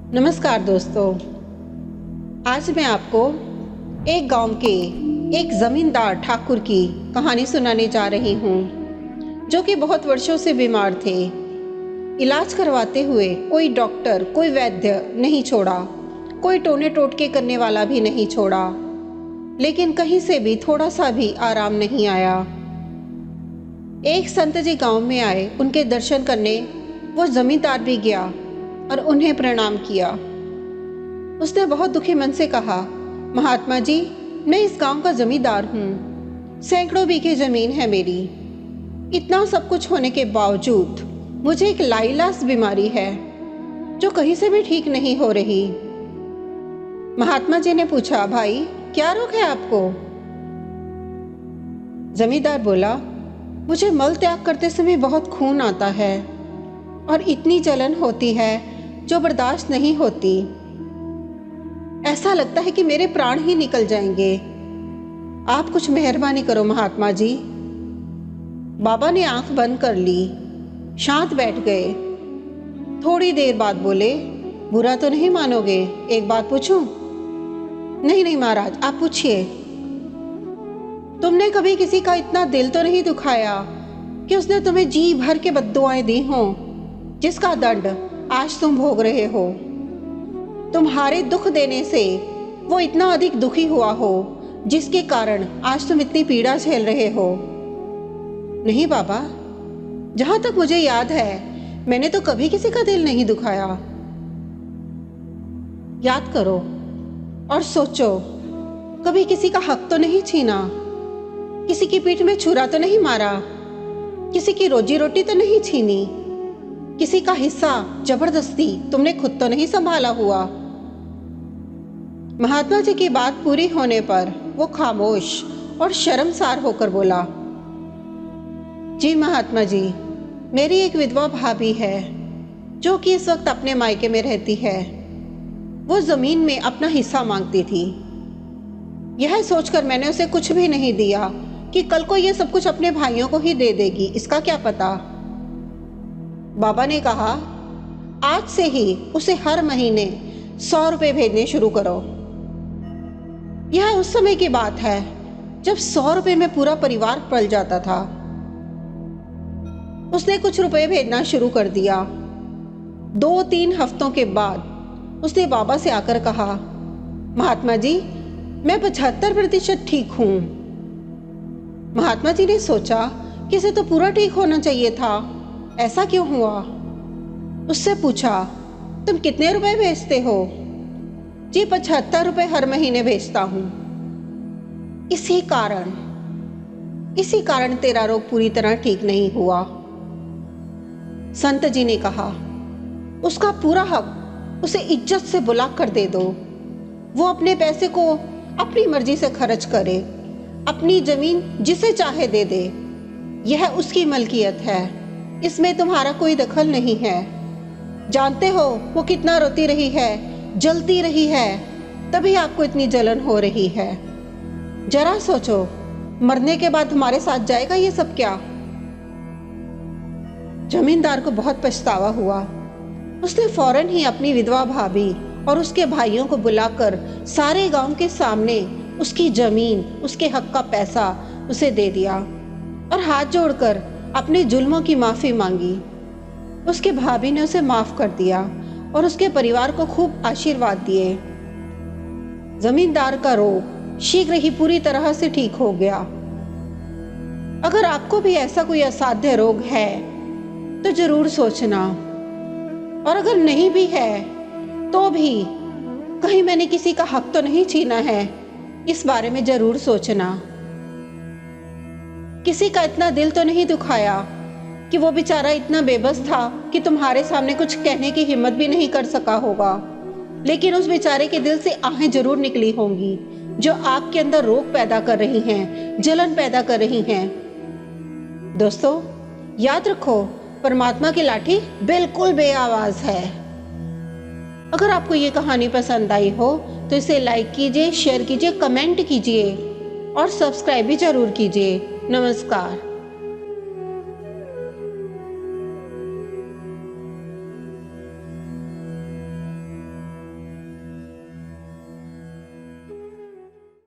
नमस्कार दोस्तों। आज मैं आपको एक गांव के एक ज़मींदार ठाकुर की कहानी सुनाने जा रही हूँ, जो कि बहुत वर्षों से बीमार थे। इलाज करवाते हुए कोई डॉक्टर, कोई वैद्य नहीं छोड़ा, कोई टोने टोटके करने वाला भी नहीं छोड़ा, लेकिन कहीं से भी थोड़ा सा भी आराम नहीं आया। एक संत जी गांव में आए, उनके दर्शन करने वो जमींदार भी गया और उन्हें प्रणाम किया। उसने बहुत दुखी मन से कहा, महात्मा जी, मैं इस गांव का जमींदार हूँ, सैकड़ों बीघे जमीन है मेरी। इतना सब कुछ होने के बावजूद मुझे एक लाइलाज बीमारी है जो कहीं से भी ठीक नहीं हो रही। महात्मा जी ने पूछा, भाई क्या रोग है आपको? जमींदार बोला, मुझे मल त्याग करते समय बहुत खून आता है और इतनी जलन होती है जो बर्दाश्त नहीं होती। ऐसा लगता है कि मेरे प्राण ही निकल जाएंगे। आप कुछ मेहरबानी करो महात्मा जी। बाबा ने आंख बंद कर ली, शांत बैठ गए। थोड़ी देर बाद बोले, बुरा तो नहीं मानोगे, एक बात पूछूं? नहीं नहीं महाराज, आप पूछिए। तुमने कभी किसी का इतना दिल तो नहीं दुखाया कि उसने तुम्हें जी भर के बद्दुआएं दी हों, जिसका दंड आज तुम भोग रहे हो? तुम्हारे दुख देने से वो इतना अधिक दुखी हुआ हो, जिसके कारण आज तुम इतनी पीड़ा झेल रहे हो? नहीं बाबा, जहां तक मुझे याद है मैंने तो कभी किसी का दिल नहीं दुखाया। याद करो और सोचो, कभी किसी का हक तो नहीं छीना, किसी की पीठ में छुरा तो नहीं मारा, किसी की रोजी रोटी तो नहीं छीनी, किसी का हिस्सा जबरदस्ती तुमने खुद तो नहीं संभाला हुआ। महात्मा जी की बात पूरी होने पर वो खामोश और शर्मसार होकर बोला, जी महात्मा जी, मेरी एक विधवा भाभी है जो कि इस वक्त अपने मायके में रहती है। वो जमीन में अपना हिस्सा मांगती थी। यह सोचकर मैंने उसे कुछ भी नहीं दिया कि कल को ये सब कुछ अपने भाइयों को ही दे देगी, इसका क्या पता। बाबा ने कहा, आज से ही उसे हर महीने 100 रुपये भेजने शुरू करो। यह उस समय की बात है जब 100 रुपये में पूरा परिवार पल जाता था। उसने कुछ रुपए भेजना शुरू कर दिया। 2-3 हफ्तों के बाद उसने बाबा से आकर कहा, महात्मा जी, मैं 75% ठीक हूं। महात्मा जी ने सोचा कि इसे तो पूरा ठीक होना चाहिए था, ऐसा क्यों हुआ? उससे पूछा, तुम कितने रुपए भेजते हो? जी 75 रुपए हर महीने भेजता हूं। इसी कारण तेरा रोग पूरी तरह ठीक नहीं हुआ। संत जी ने कहा, उसका पूरा हक उसे इज्जत से बुला कर दे दो। वो अपने पैसे को अपनी मर्जी से खर्च करे, अपनी जमीन जिसे चाहे दे दे। यह उसकी मलकियत है, इसमें तुम्हारा कोई दखल नहीं है। जानते हो वो कितना रोती रही है, जलती रही है, तभी आपको इतनी जलन हो रही है। जरा सोचो, मरने के बाद हमारे साथ जाएगा ये सब क्या? जमींदार को बहुत पछतावा हुआ। उसने फौरन ही अपनी विधवा भाभी और उसके भाइयों को बुलाकर सारे गांव के सामने उसकी जमीन, उसके हक का पैसा उसे दे दिया और हाथ जोड़कर अपने जुल्मों की माफी मांगी। उसके भाभी ने उसे माफ कर दिया और उसके परिवार को खूब आशीर्वाद दिए। जमींदार का रोग शीघ्र ही पूरी तरह से ठीक हो गया। अगर आपको भी ऐसा कोई असाध्य रोग है तो जरूर सोचना, और अगर नहीं भी है तो भी कहीं मैंने किसी का हक तो नहीं छीना है, इस बारे में जरूर सोचना। किसी का इतना दिल तो नहीं दुखाया कि वो बेचारा इतना बेबस था कि तुम्हारे सामने कुछ कहने की हिम्मत भी नहीं कर सका होगा, लेकिन उस बेचारे के दिल से आहें जरूर निकली होंगी जो आपके अंदर रोग पैदा कर रही हैं, जलन पैदा कर रही हैं। दोस्तों, याद रखो, परमात्मा की लाठी बिल्कुल बेआवाज है। अगर आपको ये कहानी पसंद आई हो तो इसे लाइक कीजिए, शेयर कीजिए, कमेंट कीजिए और सब्सक्राइब भी जरूर कीजिए। नमस्कार।